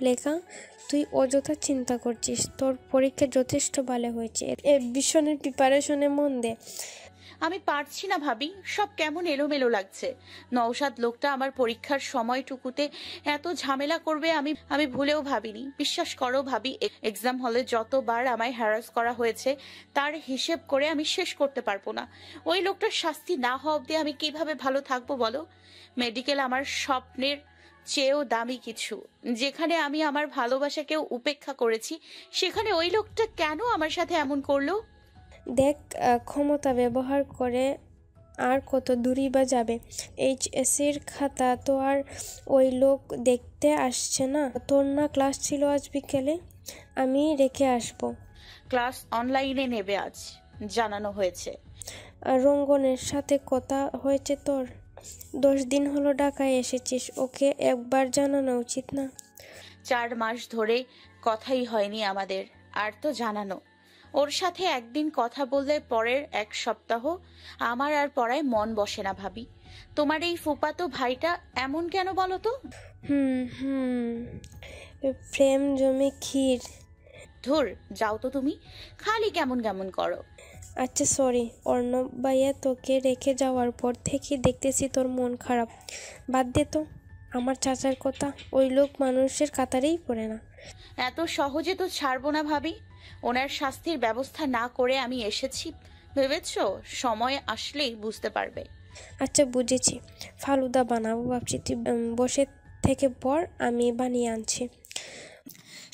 লেখা, তুই অযথা চিন্তা করছিস। তোর পরীক্ষা যথেষ্ট ভালো হয়েছে, এ বিষয়ের প্রিপারেশনে মন দে। আমি পারছি না ভাবি, সব কেমন এলোমেলো লাগছে। নওশাদ লোকটা আমার পরীক্ষার সময়টুকুতে এত ঝামেলা করবে আমি আমি ভুলেও ভাবিনি। বিশ্বাস করো ভাবি, এক্সাম হলে যতবার আমায় হ্যারাস করা হয়েছে তার হিসেব করে আমি শেষ করতে পারবো না। ওই লোকটার শাস্তি না হওয়া অব্দি আমি কিভাবে ভালো থাকবো বলো? মেডিকেল আমার স্বপ্নের চেয়েও দামি কিছু। যেখানে আমি আমার ভালোবাসাকেও উপেক্ষা করেছি, সেখানে ওই লোকটা কেন আমার সাথে এমন করলো? দেখ, ক্ষমতা ব্যবহার করে আর কত দূরই বা যাবে। এইচএসির খাতা তো আর ওই লোক দেখতে আসছে না। তোর না ক্লাস ছিল আজ বিকেলে? আমি রেখে আসবো। ক্লাস অনলাইনে নেবে আজ, জানানো হয়েছে। রঙ্গনের সাথে কথা হয়েছে তোর? 10 দিন হলো ঢাকায় এসেছিস, ওকে একবার জানানো উচিত না? 4 মাস ধরে কথাই হয়নি আমাদের, আর তো জানানো। ওর সাথে একদিন কথা বললে পরের 1 সপ্তাহ আমার আর পড়ায় মন বসে না ভাবি। তোমার এই ফুপাতো ভাইটা এমন কেন বলো তো? হুম হুম প্রেম জমে ক্ষীর। ধুর, যাও তো তুমি, খালি কেমন কেমন করো। আচ্ছা সরি অর্ণব ভাইয়া, তোকে রেখে যাওয়ার পর থেকে দেখতেছি তোর মন খারাপ। বাদ দে তো আমার চাচার কথা, ওই লোক মানুষের কাতারেই পড়ে না। এত সহজে তো ছাড়বো না ভাবি। ওনার শাস্তির ব্যবস্থা না করে আমি এসেছি ভেবেছো? সময় আসলেই বুঝতে পারবে। আচ্ছা বুঝেছি, ফালুদা বানাবো ভাবছি, তুই বসে থেকে পর, আমি বানিয়ে আনছি।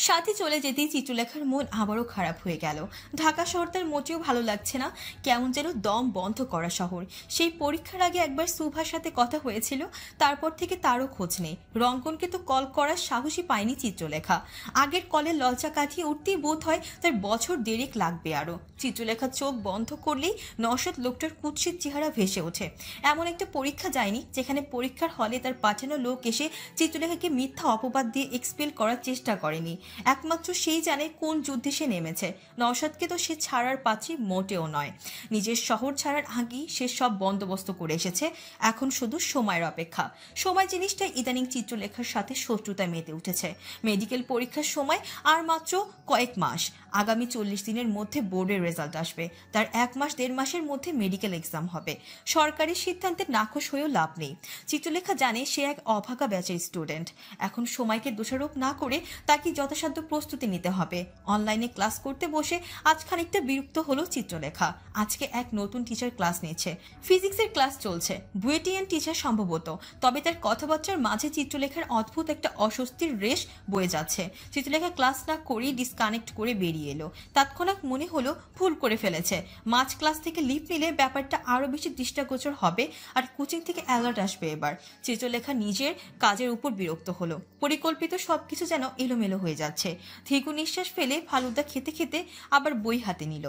সাথে চলে যেতেই চিত্রলেখার মন আবারও খারাপ হয়ে গেল। ঢাকা শহর তার মোটেও ভালো লাগছে না, কেমন যেন দম বন্ধ করা শহর। সেই পরীক্ষার আগে একবার সুভার সাথে কথা হয়েছিল, তারপর থেকে তারও খোঁজ নেই। রঙ্গনকে তো কল করার সাহসই পায়নি চিত্রলেখা। আগের কলে লজ্জা কাটিয়ে উঠতেই বোধ হয় তার বছর দেড়েক লাগবে আরও। চিত্রলেখা চোখ বন্ধ করলেই নওশাদ লোকটার কুৎসিত চেহারা ভেসে ওঠে। এমন একটা পরীক্ষা যায়নি যেখানে পরীক্ষার হলে তার পাঠানো লোক এসে চিত্রলেখাকে মিথ্যা অপবাদ দিয়ে এক্সপেল করার চেষ্টা করেনি। একমাত্র সেই জানে কোন যুদ্ধে সে নেমেছে। নওশাদকে তো সে ছাড়ার পাত্রী মোটেও নয়। নিজের শহর ছাড়ার আগেই সে সব বন্দোবস্ত করে এসেছে, এখন শুধু সময়ের অপেক্ষা। সময় জিনিসটা ইদানিং চিত্রলেখার সাথে শত্রুতায় মেতে উঠেছে। মেডিকেল পরীক্ষার সময় আর মাত্র কয়েক মাস। আগামী 40 দিনের মধ্যে বোর্ডের রেজাল্ট আসবে, তার 1 মাস 1.5 মাসের মধ্যে মেডিকেল এক্সাম হবে। সরকারি সিদ্ধান্তে নাখোশ হয়েও লাভ নেই। চিত্রলেখা জানে সে এক অভাগা ব্যাচের স্টুডেন্ট। এখন সময়কে দোষারোপ না করে তাকে যথাসাধ্য প্রস্তুতি নিতে হবে। অনলাইনে ক্লাস করতে বসে আজ খানিকটা বিরক্ত হলো চিত্রলেখা। আজকে এক নতুন টিচার ক্লাস নিচ্ছে, ফিজিক্সের ক্লাস চলছে, বুয়েটিয়ান টিচার সম্ভবত। তবে তার কথাবার্তার মাঝে চিত্রলেখার অদ্ভুত একটা অস্বস্তির রেশ বয়ে যাচ্ছে। চিত্রলেখা ক্লাস না করেই ডিসকানেক্ট করে বেরিয়ে এলো। তৎক্ষণাৎ মনে হলো ভুল করে ফেলেছে। মাঝ ক্লাস থেকে লিভ নিলে ব্যাপারটা আরো বেশি দৃষ্টিগোচর হবে, আর কোচিং থেকে অ্যালার্ট আসবে এবার। চিত্রলেখা নিজের কাজের উপর বিরক্ত হলো। পরিকল্পিত সবকিছু যেন এলোমেলো হয়ে যাচ্ছে। দীর্ঘ নিঃশ্বাস ফেলে ফালুদা খেতে খেতে আবার বই হাতে নিল।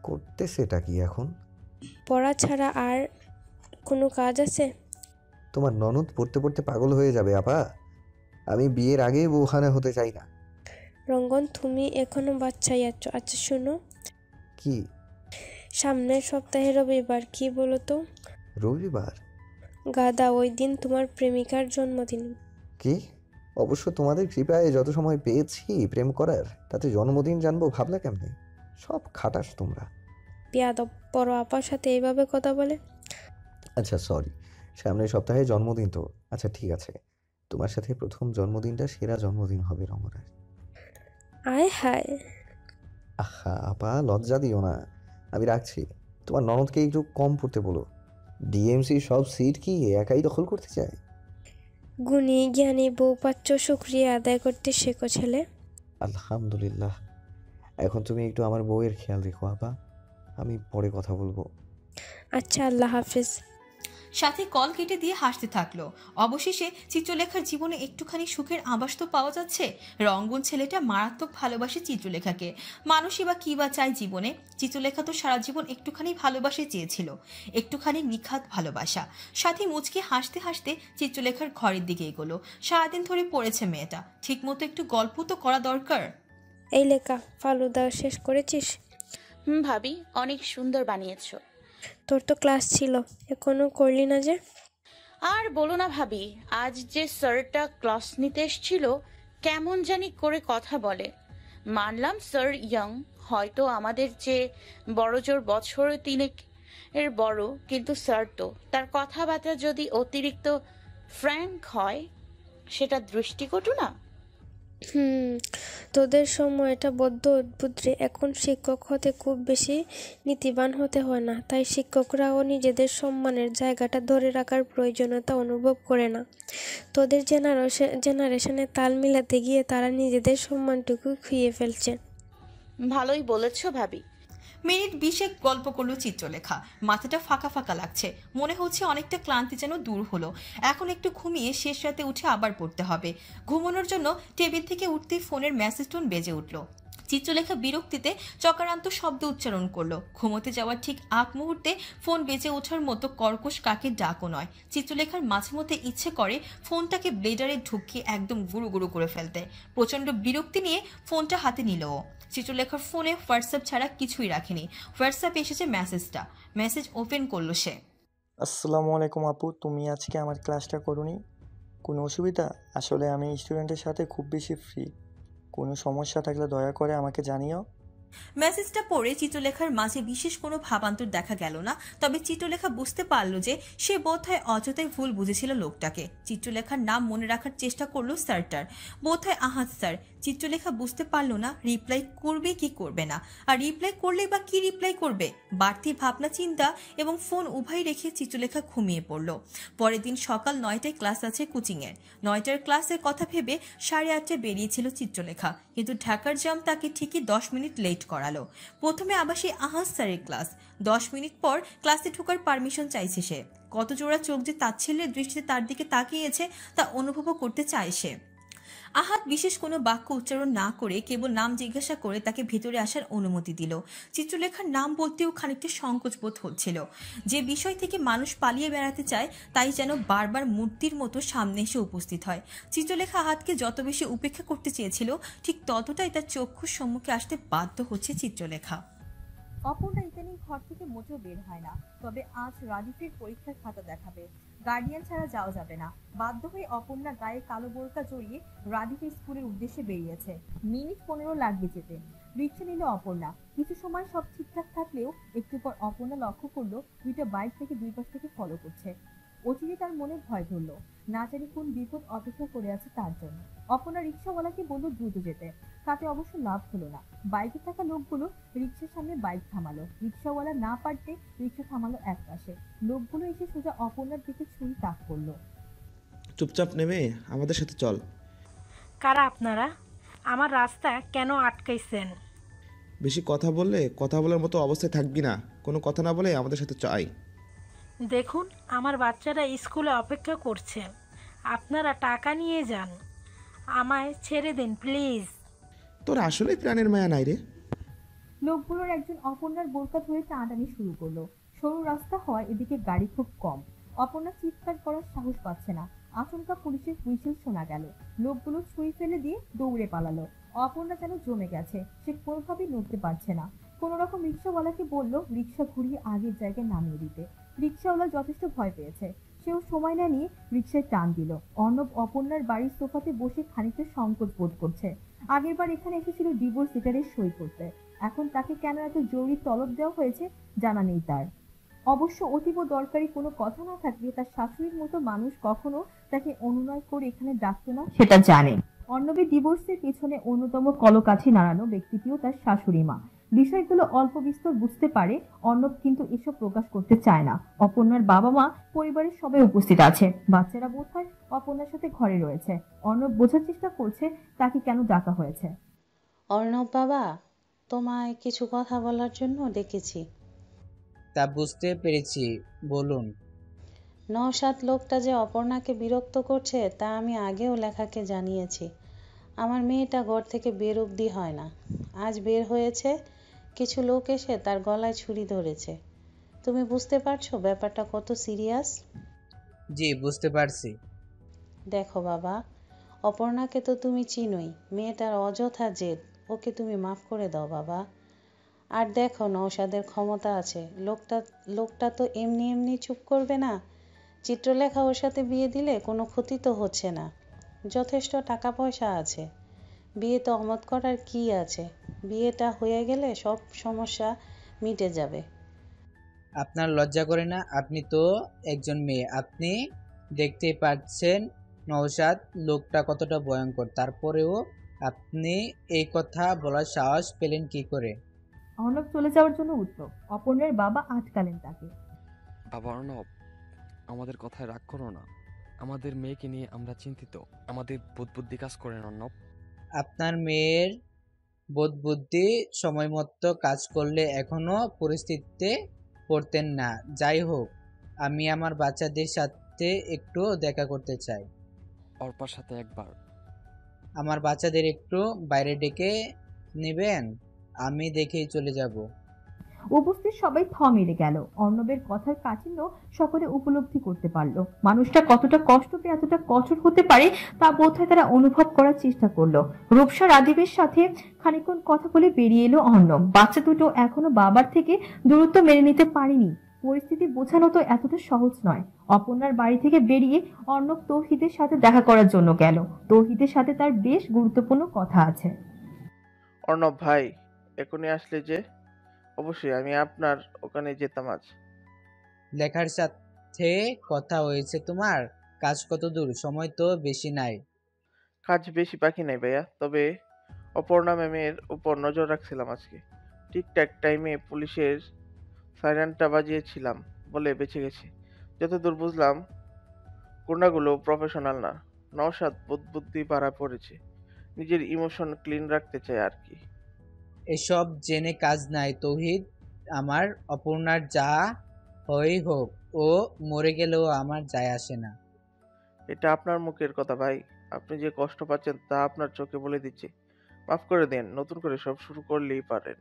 করতেছেটা কি এখন? পড়া ছাড়া আর কোনো কাজ আছে? তোমার ননদ পড়তে পড়তে পাগল হয়ে যাবে আপা। আমি বিয়ের আগে বউখানা হতে চাই না। রঙ্গন, তুমি এখনো বাচ্চাই আছো। আচ্ছা শোনো, কি? সামনের সপ্তাহে রবিবার, কি বলো তো? রবিবার? গাদা, ওই দিন তোমার প্রেমিকার জন্মদিন। কি? অবশ্য তোমাদের কৃপায় যত সময় পেয়েছি প্রেম করার, তাতে জন্মদিন জানবো ভাবলা কেমনে? সব খাটাস তোমরা। বেয়াদব, বড় আপার সাথে এইভাবে কথা বলে? আচ্ছা সরি, সামনের সপ্তাহে জন্মদিন তো। আচ্ছা ঠিক আছে, তোমার সাথে প্রথম জন্মদিনটা সেরা জন্মদিন হবে রমনার। আয় হায়। আহা আপা, লজ্জা দিও না। আমি রাখছি। তোমার ননদকে একটু কম পড়তে বলো। ডিএমসি সব সিট কি একাই দখল করতে চায়? গুণী জ্ঞানী বউ পাচ্ছ, শুক্রিয়া আদায় করতে শেখো ছেলে। আলহামদুলিল্লাহ। এখন তুমি একটু আমার বউয়ের খেয়াল রেখো আপা, আমি পরে কথা বলবো। আচ্ছা, আল্লাহ হাফেজ। সাথে কল কেটে দিয়ে হাসতে থাকলো। অবশেষে চিত্রলেখার জীবনে একটুখানি সুখের আভাস তো পাওয়া যাচ্ছে। রঙ্গন ছেলেটা মারাত্মক ভালোবাসে চিত্রলেখাকে। মানুষই বা কি বা চায় জীবনে? চিত্রলেখা তো সারা জীবন একটুখানি ভালোবাসে চেয়েছিল, একটুখানি নিখাত ভালোবাসা। সাথে মুচকে হাসতে হাসতে চিত্রলেখার ঘরের দিকে এগোলো। সারাদিন ধরে পড়েছে মেয়েটা, ঠিক মতো একটু গল্প তো করা দরকার। এই লেখা, ফালুদা শেষ করেছিস? ভাবি, অনেক সুন্দর বানিয়েছো। তোর তো ক্লাস ছিল, এখনো করলি না যে? আর বলো না ভাবি, আজ যে স্যারটা ক্লাস নিতে এসেছিল কেমন জানি করে কথা বলে। মানলাম স্যার ইয়াং, হয়তো আমাদের চেয়ে বড়জোর বছর তিনেক এর বড়, কিন্তু স্যার তো, তার কথাবার্তা যদি অতিরিক্ত ফ্র্যাঙ্ক হয় সেটা দৃষ্টিকটু না? হুম, তোদের সময় এটা বড্ড অদ্ভুত রে। এখন শিক্ষক হতে খুব বেশি নীতিবান হতে হয় না, তাই শিক্ষকরাও নিজেদের সম্মানের জায়গাটা ধরে রাখার প্রয়োজনীয়তা অনুভব করে না। তোদের জেনারেশনে তাল মিলাতে গিয়ে তারা নিজেদের সম্মানটুকু খুইয়ে ফেলছে। ভালোই বলেছ ভাবি। মিনিট 20 গল্প করলো চিত্রলেখা। মাথাটা ফাঁকা ফাঁকা লাগছে, মনে হচ্ছে অনেকটা ক্লান্তি যেন দূর হলো। এখন একটু ঘুমিয়ে শেষ রাতে উঠে আবার পড়তে হবে। ঘুমানোর জন্য টেবিল থেকে উঠতেই ফোনের মেসেজ টোন বেজে উঠলো। চিত্রলেখা বিরক্তিতে চকারান্ত শব্দ উচ্চারণ করলো। ঘুমোতে যাওয়ার ঠিক আগ মুহূর্তে ফোন বেজে ওঠার মতো কর্কশ কাকের ডাকও নয়। চিত্রলেখার মাঝে মধ্যে ইচ্ছে করে ফোনটাকে ব্লেডারে ঢুকিয়ে একদম গুরু গুরু করে ফেলতে। প্রচন্ড বিরক্তি নিয়ে ফোনটা হাতে নিল। চিত্রলেখার ফোনে হোয়াটসঅ্যাপ ছাড়া কিছুই রাখেনি। হোয়াটসঅ্যাপে এসেছে মেসেজ ওপেন করলো সে। আসসালামু আলাইকুম আপু, তুমি আজকে আমার ক্লাসটা করোনি? কোনো অসুবিধা? আসলে আমি স্টুডেন্টের সাথে খুব বেশি ফ্রি, কোনো সমস্যা থাকলে দয়া করে আমাকে জানিও। মেসেজটা পড়ে চিত্রলেখার মাঝে বিশেষ কোনো ভাবান্তর দেখা গেল না, তবে চিত্রলেখা বুঝতে পারল যে সে বোধহয় অযথাই ভুল বুঝেছিল লোকটাকে। চিত্রলেখার নাম মনে রাখার চেষ্টা করলো স্যারটার, বোধহয় আহাদ স্যার। চিত্রলেখা বুঝতে পারল না রিপ্লাই করবে কি করবে না, আর রিপ্লাই করলে বা কি রিপ্লাই করবে। বাড়তি ভাবনা চিন্তা এবং ফোন উভয় রেখে চিত্রলেখা ঘুমিয়ে পড়ল। পরের দিন সকাল 9টায় ক্লাস আছে কোচিংয়ের। 9টার ক্লাসের কথা ভেবে 8:30টায় বেরিয়েছিল চিত্রলেখা, কিন্তু ঢাকার জ্যাম তাকে ঠিকই 10 মিনিট লেট করালো। প্রথমে আবার সেই আহাজ স্যারের ক্লাস। 10 মিনিট পর ক্লাসে ঢোকার পারমিশন চাইছে সে। কত জোড়া চোখ যে তাচ্ছিল্যের দৃষ্টিতে তার দিকে তাকিয়েছে তা অনুভবও করতে চায় সে। আহাদ বিশেষ কোনো বাক্য উচ্চারণ না করে কেবল নাম জিজ্ঞাসা করে তাকে ভেতরে আসার অনুমতি দিল। চিত্রলেখার নাম বলতেও খানিকটা সংকোচ বোধ হচ্ছিল। যে বিষয় থেকে মানুষ পালিয়ে বেড়াতে চায় তাই যেন বারবার মূর্তির মতো সামনে এসে উপস্থিত হয়। চিত্রলেখা আহাদকে যত বেশি উপেক্ষা করতে চেয়েছিল, ঠিক ততটাই তার চক্ষুর সম্মুখে আসতে বাধ্য হচ্ছে চিত্রলেখা। অপর্ণা ইদানিং ঘর থেকে মোটেও বের হয় না, তবে আজ রাদিফের পরীক্ষার খাতা দেখাবে। গার্ডিয়ান ছাড়া যাওয়া যাবে না। বাধ্য হয়ে অপর্ণা গায়ে কালো বোরকা জড়িয়ে রাদিফের স্কুলের উদ্দেশ্যে বেরিয়েছে। মিনিট 15 লাগবে যেতে। রিক্সা নিল অপর্ণা। কিছু সময় সব ঠিকঠাক থাকলেও একটু পর অপর্ণা লক্ষ্য করলো দুইটা বাইক থেকে দুই পাশ থেকে ফলো করছে। অচিরে তার মনে ভয় ধরলো, না জানি কোন বিপদ অপেক্ষা করে আছে তার জন্য। অপর্ণা রিক্সাওয়ালাকে বলল দ্রুত যেতে। তাতে অবশ্য লাভ হলো না। বাইকে থাকা লোকগুলো রিক্সার সামনে বাইক থামালো। রিক্সাওয়ালা না পারতে রিক্সা থামালো এক পাশে। লোকগুলো এসে সোজা অপর্ণার দিকে ছুরি তাক করলো। চুপচাপ নেমে আমাদের সাথে চল। কারা আপনারা? আমার রাস্তা কেন আটকাইছেন? বেশি কথা বললে কথা বলার মতো অবস্থায় থাকবি না। কোনো কথা না বলে আমাদের সাথে চাই। দেখুন, আমার বাচ্চারা স্কুলে অপেক্ষা করছে। আপনারা টাকা নিয়ে যান, আমায় ছেড়ে দিন প্লিজ। তোর আসলে প্রাণের মায়া নাই রে। লোকগুলোর একজন অপর্ণার বোরকা ধরে টানাটানি শুরু করলো। সরু রাস্তা হওয়ায় এদিকে গাড়ি খুব কম। অপর্ণা চিৎকার করার সাহস পাচ্ছে না। আচমকা পুলিশের হুইসেল শোনা গেল। লোকগুলো ছুরি ফেলে দিয়ে দৌড়ে পালালো। অপর্ণা যেন জমে গেছে, সে কোনোভাবেই নড়তে পারছে না। কোন রকম রিক্সাওয়ালাকে বলল রিক্সা ঘুরিয়ে আগের জায়গায় নামিয়ে দিতে। রিক্সাওয়ালা যথেষ্ট ভয় পেয়েছে, সেও সময় না নিয়ে রিক্সায় টান দিল। অর্ণব অপর্ণার বাড়ির সোফাতে বসে খানিকটা সংকোচ বোধ করছে। আগেরবার এখানে এসেছিল ডিভোর্স লেটারে সই করতে, এখন তাকে কেন এত জরুরি তলব দেওয়া হয়েছে জানা নেই তার। অবশ্য অতীব দরকারি কোনো কথা না থাকলে তার শাশুড়ির মতো মানুষ কখনো তাকে অনুনয় করে এখানে ডাকতো না, সেটা জানে। অর্ণবের ডিভোর্সের পেছনে অন্যতম কলকাঠি নাড়ানো ব্যক্তিটিও তার শাশুড়ি মা। বিষয়গুলো অল্প বিস্তর বুঝতে পারে অর্ণব, কিন্তু এসব প্রকাশ করতে চায় না। অপর্ণার বাবা মা পরিবারের সবাই উপস্থিত আছে। বাচ্চারা বোধহয় অপর্ণার সাথে ঘরে রয়েছে। অর্ণব বোঝার চেষ্টা করছে তাকে কেন ডাকা হয়েছে। অর্ণব বাবা, তোমায় কিছু কথা বলার জন্য ডেকেছি। তা বুঝতে পেরেছি, বলুন। নওশাদ লোকটা যে অপর্ণাকে বিরক্ত করছে তা আমি আগেও লেখাকে জানিয়েছি। আমার মেয়েটা ঘর থেকে বের অবধি হয় না। আজ বের হয়েছে, কিছু লোক এসে তার গলায় ছুরি ধরেছে। তুমি বুঝতে পারছো ব্যাপারটা কত সিরিয়াস? জি, বুঝতে পারছি। দেখো বাবা, অপর্ণাকে তো তুমি চিনোই। মেয়েটার অযথা জেদ, ওকে তুমি মাফ করে দাও বাবা। আর দেখো, নওশাদের ক্ষমতা আছে। লোকটা তো এমনি এমনি চুপ করবে না। চিত্রলেখা ওর সাথে বিয়ে দিলে কোনো ক্ষতি তো হচ্ছে না। যথেষ্ট টাকা পয়সা আছে। বিয়ে তো অমত করার কি আছে? বিয়েটা হয়ে গেলে সব সমস্যা মিটে যাবে। আপনার লজ্জা করে না? আপনি তো একজন মেয়ে, আপনি দেখতেই পাচ্ছেন নওশাদ লোকটা কতটা ভয়ঙ্কর, তারপরেও আপনি এই কথা বলার সাহস পেলেন কি করে? অর্ণব চলে যাওয়ার জন্য উঠল। অপর্ণার বাবা আটকালেন তাকে। বাবা অর্ণব, আমাদের কথায় রাগ করো না। আমাদের মেয়েকে নিয়ে আমরা চিন্তিত। আমাদের বুদ্ধি কাজ করেন অর্ণব। আপনার মেয়ের বোধ বুদ্ধি সময় মতো কাজ করলে এখনো পরিস্থিতিতে পড়তেন না। যাই হোক, আমি আমার বাচ্চাদের সাথে একটু দেখা করতে চাই। অর্পার সাথে একবার। আমার বাচ্চাদের একটু বাইরে ডেকে নেবেন? আমি দেখেই চলে যাব। উপস্থিত সবাই থ মেরে গেল। অর্ণবের কথার কাঠিন্য সকলে উপলব্ধি করতে পারলো। মানুষটা কতটা কষ্ট পেয়ে এতটা কঠোর হতে পারে তা বোধহয় তারা অনুভব করার চেষ্টা করলো। রূপসা রাজীবের সাথে খানিকক্ষণ কথা বলে বেরিয়ে এলো অর্ণব। বাচ্চা দুটো এখনো বাবার থেকে দূরত্ব মেনে নিতে পারেনি। পরিস্থিতি বোঝানো তো এতটা সহজ নয়। অপর্ণার বাড়ি থেকে বেরিয়ে অর্ণব তৌহিদের সাথে দেখা করার জন্য গেল। তৌহিদের সাথে তার বেশ গুরুত্বপূর্ণ কথা আছে। অর্ণব ভাই, এখনই আসলে যে? অবশ্যই আমি আপনার ওখানে যেতাম আজ। লেখার সাথে কথা হয়েছে তোমার? কাজ কত দূর? সময় তো বেশি নাই। কাজ বেশি বাকি নাই ভাইয়া, তবে অপর্ণা ম্যামের উপর নজর রাখছিলাম আজকে। ঠিকঠাক টাইমে পুলিশের সাইরেনটা বাজিয়েছিলাম বলে বেঁচে গেছি। যতদূর বুঝলাম গুন্ডাগুলো প্রফেশনাল না। নওশাদ বুদ্ধি পাড়া পড়েছে, নিজের ইমোশন ক্লিন রাখতে চায় আর কি। এসব জেনে কাজ নাই তৌহিদ। আমার অপর্ণার যা হয় হোক, ও মরে গেলেও আমার যায় আসে না। এটা আপনার মুখের কথা ভাই, আপনি যে কষ্ট পাচ্ছেন তা আপনার চোখে বলে দিচ্ছে। মাফ করে দেন, নতুন করে সব শুরু করলেই পারেন।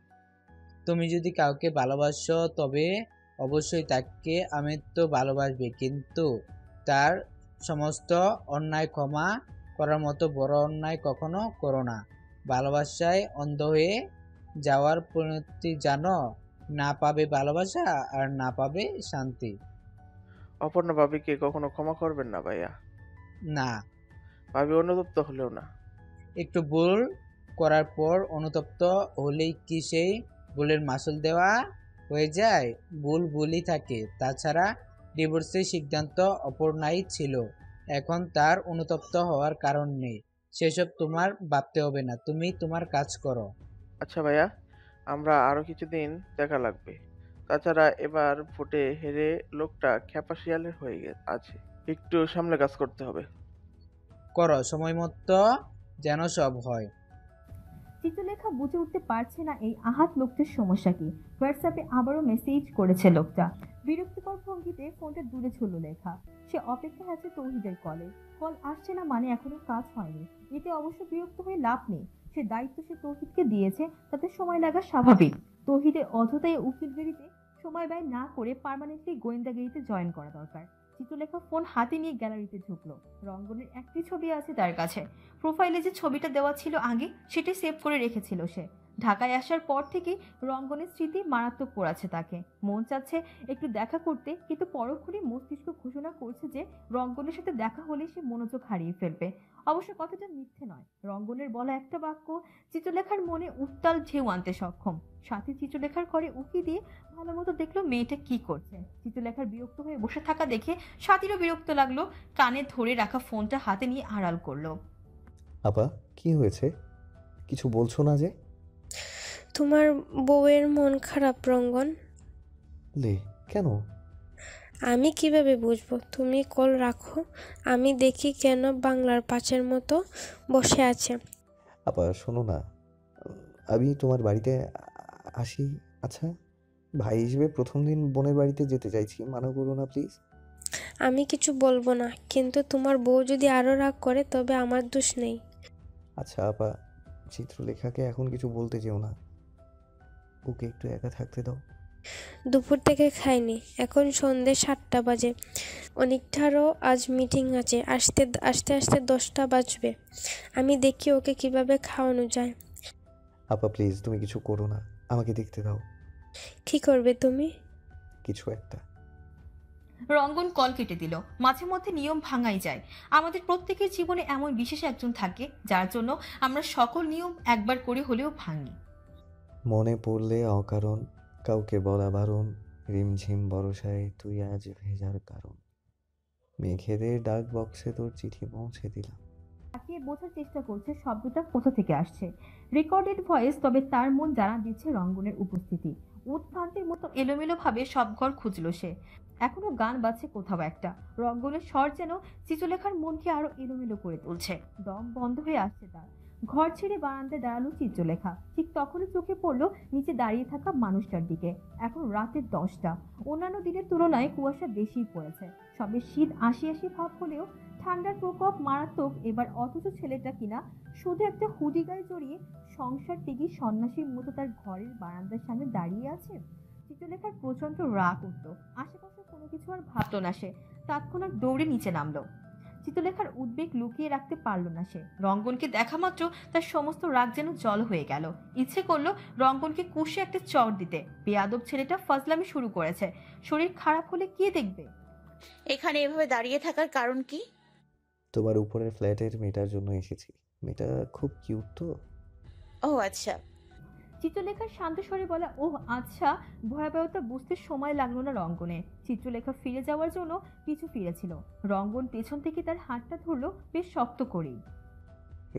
তুমি যদি কাউকে ভালোবাসো তবে অবশ্যই তাকে আমি তো ভালোবাসবে, কিন্তু তার সমস্ত অন্যায় ক্ষমা করার মতো বড় অন্যায় কখনো করো না। ভালোবাসায় অন্ধ হয়ে যাওয়ার পরিণতি জানো? না পাবে ভালোবাসা আর না পাবে শান্তি। অপর্ণা ভাবিকে কখনো ক্ষমা করবেন না ভাইয়া। না, ভাবি অনুতপ্ত হলেও না। একটু ভুল করার পর অনুতপ্ত হলেই কি সেই ভুলের মাসুল দেওয়া হয়ে যায়? ভুল ভুলই থাকে। তাছাড়া ডিভোর্সের সিদ্ধান্ত অপর্ণাই ছিল, এখন তার অনুতপ্ত হওয়ার কারণ নেই। সেসব তোমার ভাবতে হবে না, তুমি তোমার কাজ করো। আচ্ছা ভাইয়া, আমরা আরো কিছুদিন দেখা লাগবে। তাছাড়া এবার ভোটে হেরে লোকটা খ্যাপা শিয়ালের হয়ে আছে, একটু সামনে কাজ করতে হবে। করো, সময় মতো যেন সব হয়। চিত্রলেখা বুঝে উঠতে পারছে না এই আহাত লোকটির সমস্যা কি। হোয়াটসঅ্যাপে আবারও মেসেজ করেছে লোকটা। বিরক্তিকর ভঙ্গিতে ফোনটা দূরে ছিল লেখা। সে অপেক্ষায় আছে তৌহিদের কলে। কল আসছে না মানে এখনো কাজ হয়নি। এতে অবশ্য বিরক্ত হয়ে লাভ নেই। সে দায়িত্ব সে তৌহিদকে দিয়েছে, তাতে সময় লাগা স্বাভাবিক। তৌহিদের অযথায় উকিলগিরিতে সময় ব্যয় না করে পার্মানেন্টলি গোয়েন্দাগিরিতে জয়েন করা দরকার। চিত্রলেখা ফোন হাতে নিয়ে গ্যালারিতে ঢুকলো। রঙ্গনের একটি ছবি আছে তার কাছে। প্রোফাইলে যে ছবিটা দেওয়া ছিল আগে সেটি সেভ করে রেখেছিল সে। ঢাকায় আসার পর থেকে রঙ্গনের স্মৃতি মারাত্মক পোড়াচ্ছে তাকে। মন চাচ্ছে একটু দেখা করতে, কিন্তু পরক্ষণে মস্তিষ্ক ঘোষণা করছে যে রঙ্গনের সাথে দেখা হলে সে মনোযোগ হারিয়ে ফেলবে। অবশ্য কথাটা মিথ্যে নয়। রঙ্গনের বলা একটা বাক্য চিত্রলেখার মনে উত্তাল ঢেউ আনতে সক্ষম। সাথে চিত্রলেখার ঘরে উকি দিয়ে ভালো মতো দেখলো মেয়েটা কি করছে। চিত্রলেখার বিরক্ত হয়ে বসে থাকা দেখে সাথীরও বিরক্ত লাগলো। কানে ধরে রাখা ফোনটা হাতে নিয়ে আড়াল করলো। আপা, কি হয়েছে? কিছু বলছো না যে? তোমার বউয়ের মন খারাপ রঙ্গন। লে, কেন? আমি কিভাবে বুঝবো? তুমি কল রাখো, আমি দেখি কেন বাংলার পাঁচের মতো বসে আছে। আপা শোনো না, আমি তোমার বাড়িতে আসি। আচ্ছা, ভাই হিসেবে প্রথম দিন বোনের বাড়িতে যেতে চাইছি, মানা করো না প্লিজ। আমি কিছু বলবো না, কিন্তু তোমার বউ যদি আরো রাগ করে তবে আমার দোষ নেই। আচ্ছা আপা, চিত্রলেখাকে এখন কিছু বলতে যেও না, ওকে একটু একা থাকতে দাও। দুপুর থেকে খাইনি, এখন সন্ধ্যে 7টা বাজে। অনেকটারও আজ মিটিং আছে, আসতে আস্তে আস্তে 10টা বাজবে। আমি দেখি ওকে কিভাবে খাওয়ানো যায়। আপা প্লিজ, তুমি কিছু করো না, আমাকে দেখতে দাও। কি করবে তুমি? কিছু একটা। রঙ্গন কল কেটে দিল। মাঝে মধ্যে নিয়ম ভাঙাই যায়। আমাদের প্রত্যেকের জীবনে এমন বিশেষ একজন থাকে যার জন্য আমরা সকল নিয়ম একবার করে হলেও ভাঙি। মনে পড়লে অকারণ, কাউকে বলা বারণ, রিমঝিম বরসায় তুই আজ ভেজার কারণ। মেঘেদের ডাক বক্সে তোর চিঠি পৌঁছে দিলাম। তাকিয়ে বোঝার চেষ্টা করছে শব্দটা কোথা থেকে আসছে। রেকর্ডেড ভয়েস, তবে তার মন জানা দিচ্ছে রঙ্গনের উপস্থিতি। উৎভ্রান্তির মতো এলোমেলো ভাবে সব ঘর খুঁজলো সে। এখনো গান বাজছে কোথাও একটা। রঙ্গনের স্বর যেন চিত্রলেখার মনকে আরো এলোমেলো করে তুলছে। দম বন্ধ হয়ে আসছে তার। ঘর ছেড়ে বারান্দায় দাঁড়ালো চিত্রলেখা। ঠিক তখনই চোখে পড়লো নিচে দাঁড়িয়ে থাকা মানুষটার দিকে। এখন রাতের 10টা। অন্যান্য দিনের তুলনায় কুয়াশা বেশি পড়েছে। সবে শীত আসি আসি ভাব হলেও ঠান্ডার প্রকোপ মারাত্মক এবার। অথচ ছেলেটা কিনা শুধু একটা হুডি গায়ে জড়িয়ে সংসার ত্যাগী সন্ন্যাসীর মতো তার ঘরের বারান্দার সামনে দাঁড়িয়ে আছে। চিত্রলেখার প্রচন্ড রাগ উঠল। আশেপাশে কোনো কিছু আর ভাবলো না সে। তৎক্ষণাৎ দৌড়ে নিচে নামলো। চিত্রলেখার উদ্বেগ লুকিয়ে রাখতে পারলো না সে। রঙ্গনকে দেখা মাত্র তার সমস্ত রাগ যেন জল হয়ে গেল। ইচ্ছে করলো রঙ্গনকে কষে একটা চড় দিতে। বেয়াদব ছেলেটা ফাজলামি শুরু করেছে। শরীর খারাপ হলে কে দেখবে? এখানে এভাবে দাঁড়িয়ে থাকার কারণ কি? তোমার উপরের ফ্ল্যাটের মেয়েটার জন্য এসেছি। মেয়েটা খুব কিউট তো। ও আচ্ছা। চিত্রলেখার শান্ত স্বরে বলা ওহ আচ্ছা ভয়াবহতা বুঝতে সময় লাগলো না রঙ্গনের। চিত্রলেখা ফিরে যাওয়ার জন্য পিছু ফিরেছিল। রঙ্গন পেছন থেকে তার হাতটা ধরলো বেশ শক্ত করেই।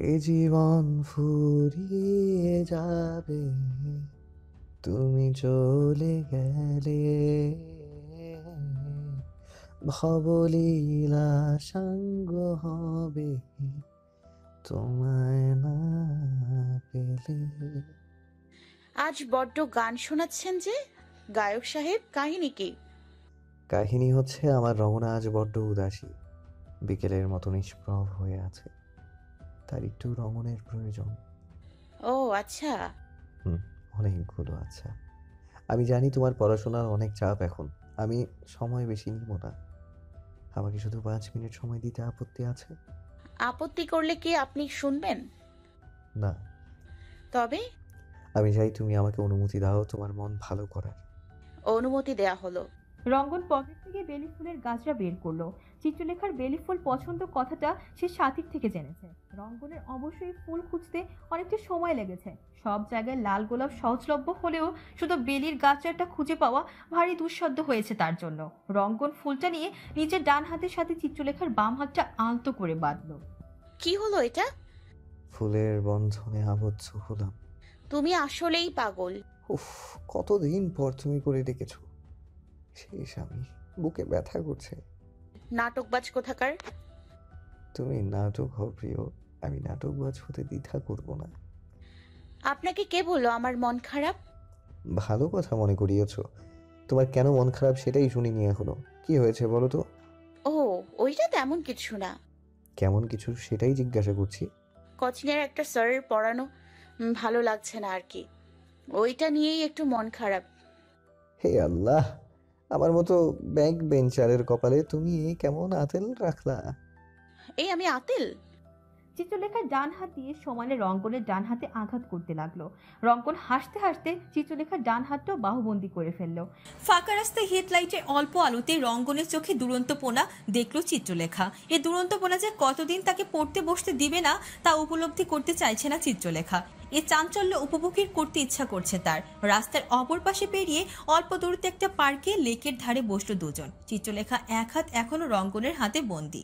এ জীবন ফুরিয়ে যাবে, তুমি চলে গেলে, ভবলীলা সাঙ্গ হবে তোমায় না পেলে। আজ বড্ড গান শোনাচ্ছেন যে গায়ক সাহেব, কাহিনী কি? কাহিনী হচ্ছে আমার রমনা আজ বড্ড উদাসী, বিকেলের মতো নিষ্প্রভ হয়ে আছে। তার একটু রমণের প্রয়োজন। ও আচ্ছা। অনেকগুলো আচ্ছা। আমি জানি তোমার পড়াশোনার অনেক চাপ এখন। আমি সময় বেশি নিব না। আমাকে শুধু 5 মিনিট সময় দিতে আপত্তি আছে? আপত্তি করলে কি আপনি শুনবেন? না। তবে আমি চাই তুমি আমাকে অনুমতি দাও তোমার মন ভালো করার। অনুমতি দেয়া হলো। রঙ্গন পকেট থেকে বেলি ফুলের গাছটা বের করলো। চিত্রলেখার বেলি ফুল পছন্দ কথাটা সে সাথীর থেকে জেনেছে। রঙ্গনের অবশ্যই ফুল খুঁজতে অনেকটা সময় লেগেছে। সব জায়গায় লাল গোলাপ সহজলভ্য হলেও শুধু বেলির গাছটা খুঁজে পাওয়া ভারী দুঃসাধ্য হয়েছে তার জন্য। রঙ্গন ফুলটা নিয়ে নিজের ডান হাতের সাথে চিত্রলেখার বাম হাতটা আলতো করে বাঁধলো। কি হলো এটা? ফুলের বন্ধনে আবদ্ধ হলাম। তুমি আসলেই পাগল। উফ, কতদিন পর তুমি করে ডেকেছো। শেষ আমি, বুকে ব্যথা করছে। নাটকবাজ কোথাকার। তুমি নাটক হও প্রিয়, আমি নাটকবাজ হতে দ্বিধা করব না। আপনাকে কে বললো আমার মন খারাপ? ভালো কথা মনে করিয়েছো। তোমার কেন মন খারাপ সেটাই শুনিনি এখনো। কি হয়েছে বলো তো? ও ওইটা তেমন কিছু না। কেমন কিছু সেটাই জিজ্ঞাসা করছি। কোচিংয়ের একটা স্যারের পড়ানো ভালো লাগছে না আর কি, ওইটা নিয়েই একটু মন খারাপ। হে আল্লাহ, আমার মতো ব্যাক বেঞ্চারের কপালে তুমি কেমন আতেল রাখলা। এই আমি আতেল? চিত্রলেখার ডান হাত দিয়ে সমানে রঙ্গনের ডান হাতে আঘাত করতে লাগলো। রঙ্গন হাসতে হাসতে চিত্রলেখার ডান হাতটাও বাহুবন্দি করে ফেললো। ফাঁকা রাস্তায় হেডলাইটের অল্প আলোতে রঙ্গনের চোখে দুরন্তপনা দেখলো চিত্রলেখা। এই দুরন্তপনা যে কতদিন তাকে পড়তে বসতে দিবে না তা উপলব্ধি করতে চাইছে না চিত্রলেখা। এ চাঞ্চল্য উপভোগের করতে ইচ্ছা করছে তার। রাস্তার অপর পাশে পেরিয়ে অল্প দূরত্বে একটা পার্কে লেকের ধারে বসলো দুজন। চিত্রলেখা এক হাত এখনো রঙ্গনের হাতে বন্দি।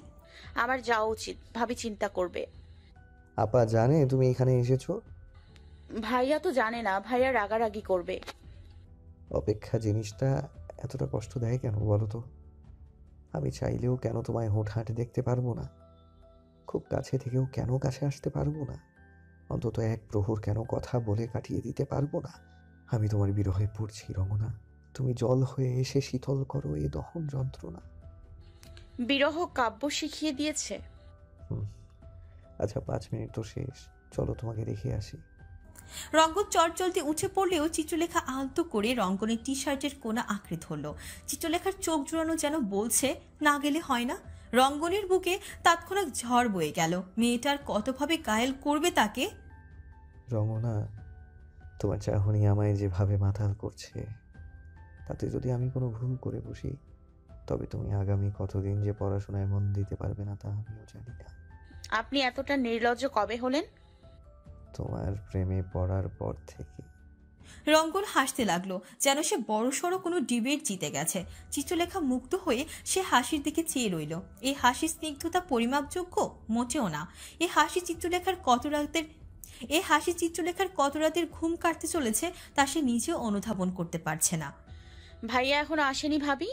আমার যাওয়া উচিত, ভাবি চিন্তা করবে। আপা জানে তুমি এখানে এসেছো? ভাইয়া তো জানে না, ভাইয়া রাগারাগি করবে। অপেক্ষা জিনিসটা এতটা কষ্ট দেয় কেন বলো তো? আমি চাইলেও কেন তোমায় হুটহাট দেখতে পারবো না? খুব কাছে থেকেও কেন কাছে আসতে পারবো না? অন্তত এক প্রহর কেন কথা বলে কাটিয়ে দিতে পারবো না? আমি তোমার বিরহে পড়ছি রমনা। তুমি জল হয়ে এসে শীতল করো এ দহন যন্ত্রণা। বিরহ কাব্য শিখিয়ে দিয়েছে। আচ্ছা 5 মিনিট তো শেষ, চলো তোমাকে রেখে আসি। রঙ্গন চটজলদি উঠে পড়লেও চিত্রলেখা আলতো করে রঙ্গনের টি শার্টের কোনা আঁকড়ে ধরল। চিত্রলেখার চোখ জোড়ানো যেন বলছে না গেলে হয় না। রঙ্গনের বুকে তৎক্ষণাৎ ঝড় বয়ে গেল। মেয়েটার কতভাবে ঘায়েল করবে তাকে। রমনা, তোমার চাহনি আমায় যেভাবে মাতাল করছে, তাতে যদি আমি কোনো ভুল করে বসি তবে তুমি আগামী কতদিন যে পড়াশোনায় মন দিতে পারবে না তা আমিও জানি না। আপনি এতটা নির্লজ্জ কবে হলেন? তোমার প্রেমে পড়ার পর থেকে। রঙ্গন হাসতে লাগলো, যেন সে বড়সড় কোনো ডিবেট জিতে গেছে। চিত্রলেখা মুগ্ধ হয়ে সে হাসির দিকে চেয়ে রইল। এই হাসির স্নিগ্ধতা পরিমাপযোগ্য? মোটেও না। এই হাসি চিত্রলেখার কত রাতের ঘুম কাটতে চলেছে তা সে নিজেও অনুধাবন করতে পারছে না। ভাইয়া এখনো আসেনি ভাবি?